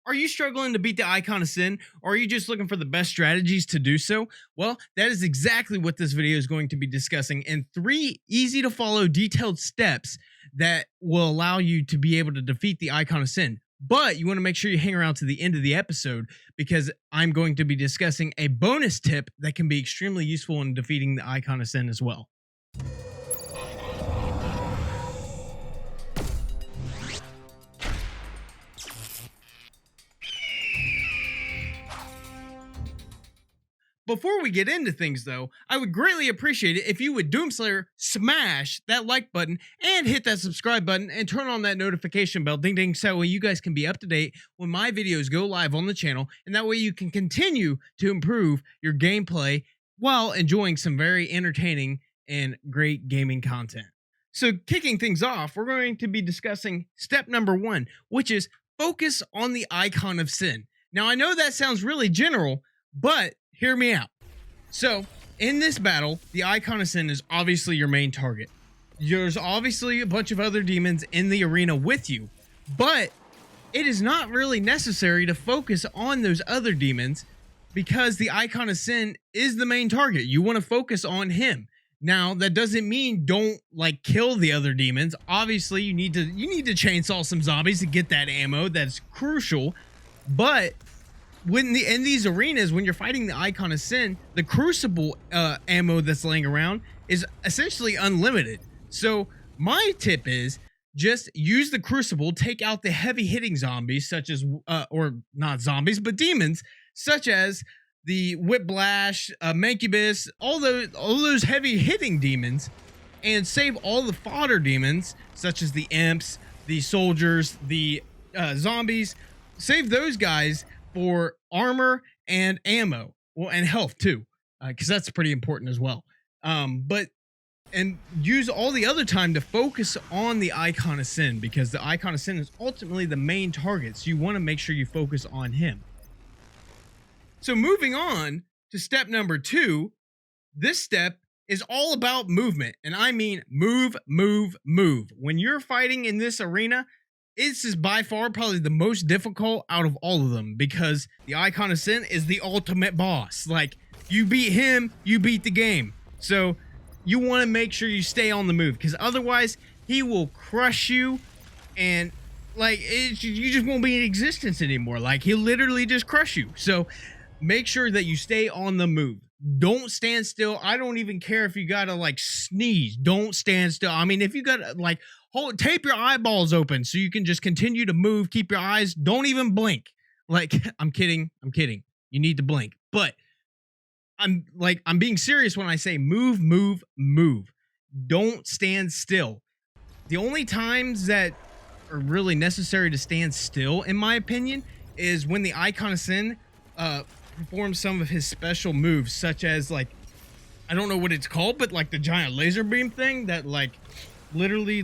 Are you struggling to beat the Icon of Sin, or are you just looking for the best strategies to do so? Well, that is exactly what this video is going to be discussing in 3 easy to follow detailed steps that will allow you to be able to defeat the Icon of Sin. But you want to make sure you hang around to the end of the episode because I'm going to be discussing a bonus tip that can be extremely useful in defeating the Icon of Sin as well. Before we get into things, though, I would greatly appreciate it if you would Doomslayer smash that like button and hit that subscribe button and turn on that notification bell, ding ding, so that way you guys can be up to date when my videos go live on the channel, and that way you can continue to improve your gameplay while enjoying some very entertaining and great gaming content. So kicking things off, we're going to be discussing step number 1, which is focus on the Icon of Sin. Now, I know that sounds really general, but hear me out. So, in this battle, the Icon of Sin is obviously your main target. There's obviously a bunch of other demons in the arena with you, but it is not really necessary to focus on those other demons because the Icon of Sin is the main target. You want to focus on him. Now, that doesn't mean don't kill the other demons. Obviously, you need to chainsaw some zombies to get that ammo. That's crucial. But in these arenas, when you're fighting the Icon of Sin, the Crucible ammo that's laying around is essentially unlimited. So my tip is just use the Crucible, take out the heavy hitting zombies such as, or not zombies, but demons such as the Whiplash, Mancubus, all those heavy hitting demons, and save all the fodder demons such as the imps, the soldiers, the zombies. Save those guys for armor and ammo, well, and health too, because that's pretty important as well. And use all the other time to focus on the Icon of Sin, because the Icon of Sin is ultimately the main target, so you want to make sure you focus on him. So moving on to step number 2, this step is all about movement, and I mean move, move, move. When you're fighting in this arena, this is by far probably the most difficult out of all of them because the Icon of Sin is the ultimate boss. Like, you beat him, you beat the game. So you want to make sure you stay on the move because otherwise he will crush you and you just won't be in existence anymore. Like, he'll literally just crush you. So make sure that you stay on the move. Don't stand still. I don't even care if you gotta sneeze. Don't stand still. I mean, if you gotta tape your eyeballs open so you can just continue to move. Keep your eyes. Don't even blink. I'm kidding. You need to blink. But I'm being serious when I say move, move, move. Don't stand still. The only times that are really necessary to stand still, in my opinion, is when the Icon of Sin performs some of his special moves, such as I don't know what it's called, but the giant laser beam thing that literally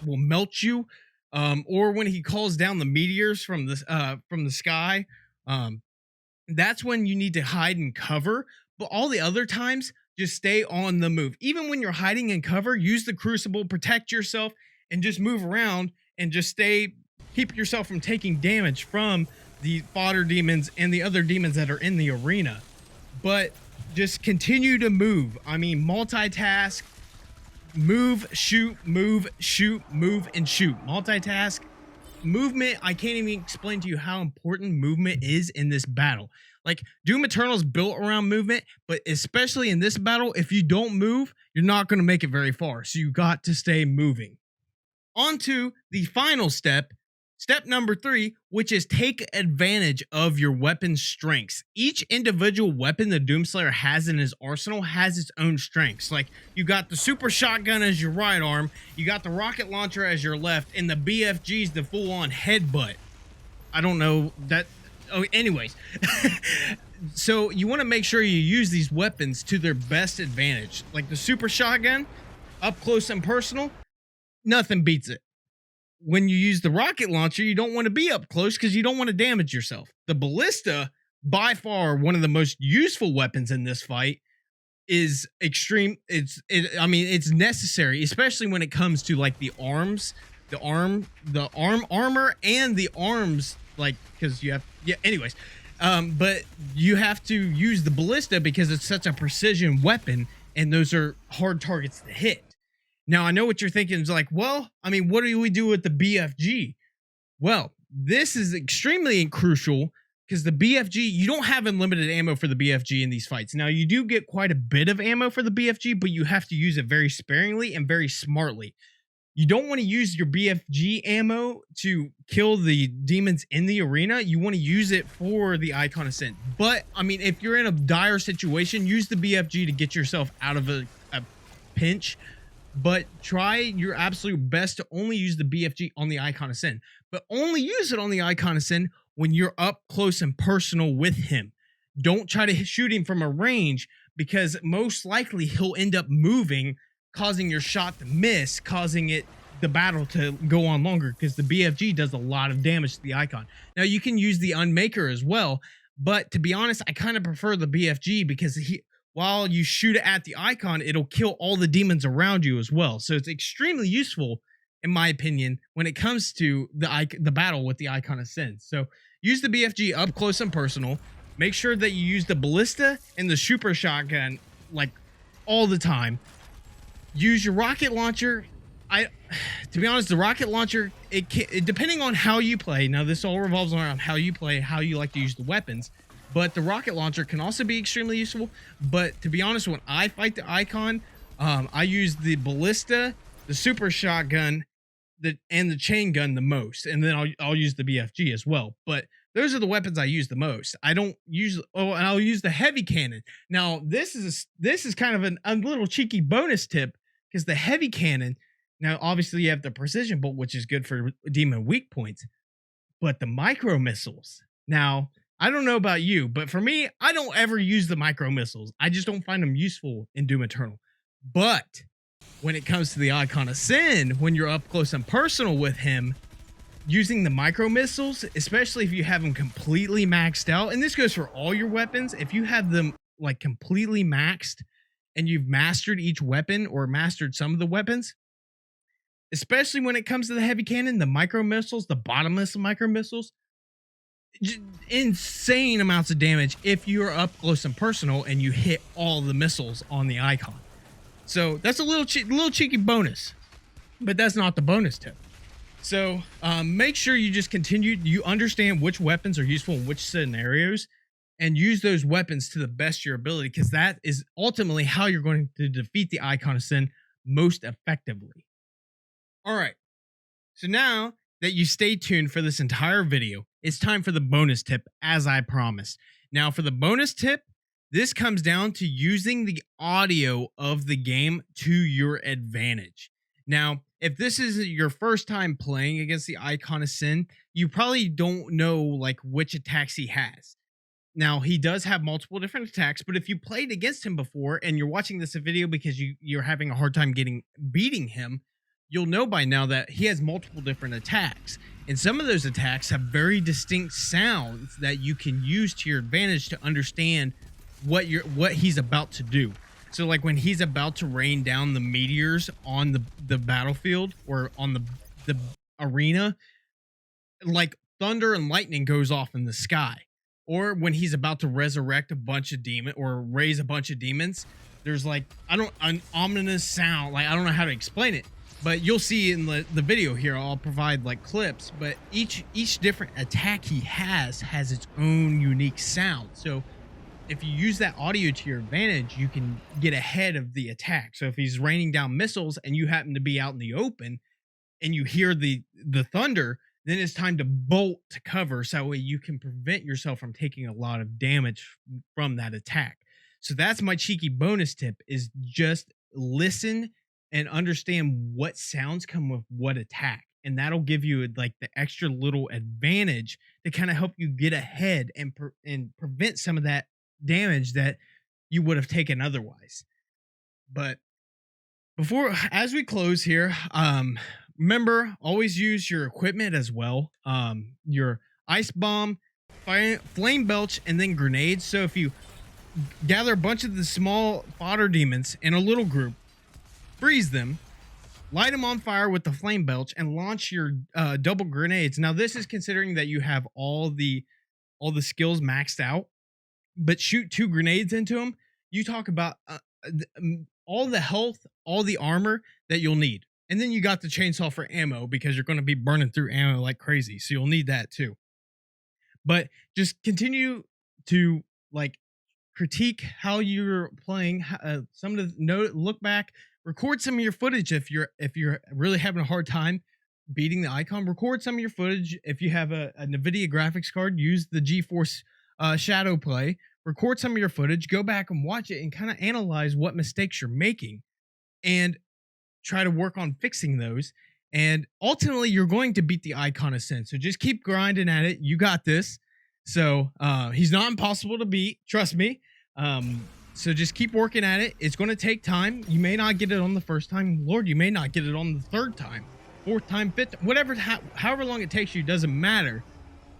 will melt you, or when he calls down the meteors from the sky. That's when you need to hide and cover, but all the other times just stay on the move. Even when you're hiding and cover, use the Crucible, protect yourself, and just move around and just keep yourself from taking damage from the fodder demons and the other demons that are in the arena. But just continue to move. I mean, multitask. Move, shoot, move, and shoot. Multitask. Movement, I can't even explain to you how important movement is in this battle. Doom Eternal is built around movement, but especially in this battle, if you don't move, you're not going to make it very far. So you got to stay moving. On to the final step. Step number 3, which is take advantage of your weapon's strengths. Each individual weapon the Doomslayer has in his arsenal has its own strengths. You got the super shotgun as your right arm, you got the rocket launcher as your left, and the BFG's the full-on headbutt. I don't know that. Oh, anyways. So you want to make sure you use these weapons to their best advantage. The super shotgun, up close and personal, nothing beats it. When you use the rocket launcher, you don't want to be up close because you don't want to damage yourself. The ballista, by far one of the most useful weapons in this fight, is extreme. It's necessary, especially when it comes to the arms, the armor, and the arms like, because you have, yeah, anyways. But you have to use the ballista because it's such a precision weapon, and those are hard targets to hit. Now, I know what you're thinking is like, well, I mean, what do we do with the BFG? Well, this is extremely crucial because the BFG, you don't have unlimited ammo for the BFG in these fights. Now, you do get quite a bit of ammo for the BFG, but you have to use it very sparingly and very smartly. You don't want to use your BFG ammo to kill the demons in the arena. You want to use it for the Icon Ascent. But, I mean, if you're in a dire situation, use the BFG to get yourself out of a pinch. But try your absolute best to only use the BFG on the Icon Ascent. But only use it on the Icon Ascent when you're up close and personal with him. Don't try to shoot him from a range, because most likely he'll end up moving, causing your shot to miss, causing the battle to go on longer, because the BFG does a lot of damage to the Icon. Now, you can use the Unmaker as well, but to be honest, I kind of prefer the BFG because while you shoot it at the Icon, it'll kill all the demons around you as well. So it's extremely useful, in my opinion, when it comes to the battle with the Icon Ascent. So use the BFG up close and personal. Make sure that you use the ballista and the super shotgun like all the time. Use your rocket launcher. To be honest, the rocket launcher, depending on how you play. Now, this all revolves around how you play, how you like to use the weapons. But the rocket launcher can also be extremely useful. But to be honest, when I fight the Icon, I use the ballista, the super shotgun, and the chain gun the most. And then I'll use the BFG as well. But those are the weapons I use the most. I don't use, and I'll use the heavy cannon. Now, this is kind of a little cheeky bonus tip, because the heavy cannon, now obviously you have the precision bolt, which is good for demon weak points, but the micro missiles. Now, I don't know about you, but for me, I don't ever use the micro missiles. I just don't find them useful in Doom Eternal. But when it comes to the Icon of Sin, when you're up close and personal with him, using the micro missiles, especially if you have them completely maxed out, and this goes for all your weapons, if you have them like completely maxed and you've mastered each weapon or mastered some of the weapons, especially when it comes to the heavy cannon, the micro missiles, the bottomless micro missiles, insane amounts of damage if you're up close and personal and you hit all the missiles on the Icon. So that's a little cheeky bonus, but that's not the bonus tip. So make sure you just you understand which weapons are useful in which scenarios, and use those weapons to the best of your ability, because that is ultimately how you're going to defeat the Icon of Sin most effectively. All right, so now that you stay tuned for this entire video, it's time for the bonus tip, as I promised. Now, for the bonus tip, this comes down to using the audio of the game to your advantage. Now, if this is your first time playing against the Icon of Sin, you probably don't know like which attacks he has. Now, he does have multiple different attacks, but if you played against him before and you're watching this video because you're having a hard time beating him, you'll know by now that he has multiple different attacks. And some of those attacks have very distinct sounds that you can use to your advantage to understand what he's about to do. So like when he's about to rain down the meteors on the battlefield or on the arena, like thunder and lightning goes off in the sky. Or when he's about to resurrect a bunch of demons or raise a bunch of demons, there's like an ominous sound. Like I don't know how to explain it, but you'll see in the video here. I'll provide like clips, but each different attack he has its own unique sound. So if you use that audio to your advantage, you can get ahead of the attack. So if he's raining down missiles and you happen to be out in the open and you hear the thunder, then it's time to bolt to cover, so that way you can prevent yourself from taking a lot of damage from that attack. So that's my cheeky bonus tip, is just listen and understand what sounds come with what attack. And that'll give you like the extra little advantage to kind of help you get ahead and prevent some of that damage that you would have taken otherwise. But as we close here, remember, always use your equipment as well. Your ice bomb, flame belch, and then grenades. So if you gather a bunch of the small fodder demons in a little group, freeze them, light them on fire with the flame belch, and launch your double grenades. Now, this is considering that you have all the skills maxed out, but shoot 2 grenades into them. You talk about all the health, all the armor that you'll need. And then you got the chainsaw for ammo because you're going to be burning through ammo like crazy. So you'll need that too. But just continue to like critique how you're playing, some of the look back, record some of your footage if you're really having a hard time beating the icon. Record some of your footage. If you have a NVIDIA graphics card, use the GeForce Shadow Play. Record some of your footage, go back and watch it, and kind of analyze what mistakes you're making, and try to work on fixing those. And ultimately, you're going to beat the Icon Ascent. So just keep grinding at it. You got this. So he's not impossible to beat. Trust me. So just keep working at it. It's going to take time. You may not get it on the first time. Lord, you may not get it on the third time, fourth time, fifth, whatever, however long it takes you, doesn't matter.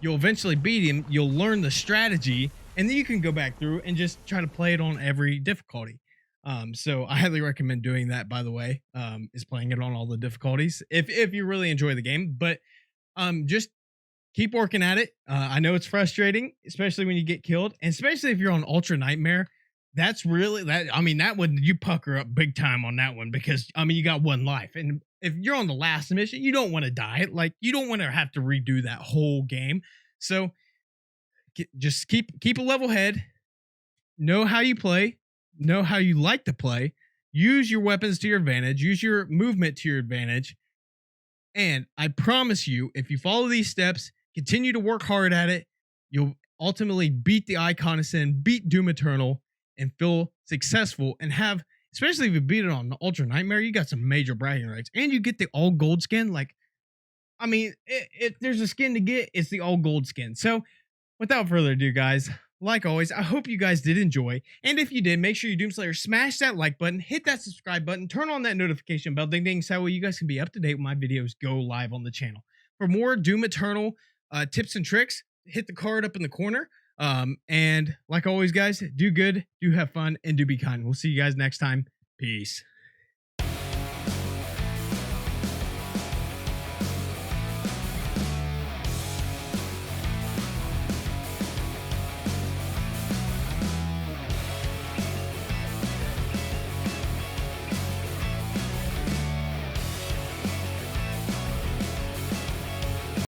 You'll eventually beat him. You'll learn the strategy, and then you can go back through and just try to play it on every difficulty. So I highly recommend doing that, by the way, is playing it on all the difficulties if you really enjoy the game. But just keep working at it. I know it's frustrating, especially when you get killed, and especially if you're on Ultra Nightmare. That's really that. I mean, that one, you pucker up big time on that one, because I mean, you got one life, and if you're on the last mission, you don't want to die. Like, you don't want to have to redo that whole game. So just keep a level head. Know how you play. Know how you like to play. Use your weapons to your advantage. Use your movement to your advantage. And I promise you, if you follow these steps, continue to work hard at it, you'll ultimately beat the Icon Ascent, beat Doom Eternal, and feel successful, and have, especially if you beat it on the Ultra Nightmare, you got some major bragging rights, and you get the all gold skin. Like, I mean, if there's a skin to get, it's the all gold skin. So without further ado, guys, like always, I hope you guys did enjoy. And if you did, make sure you Doomslayer smash that like button, hit that subscribe button, turn on that notification bell, ding ding, so that way you guys can be up to date when my videos go live on the channel. For more Doom Eternal tips and tricks, hit the card up in the corner. And like always, guys, do good, do have fun, and do be kind. We'll see you guys next time. Peace.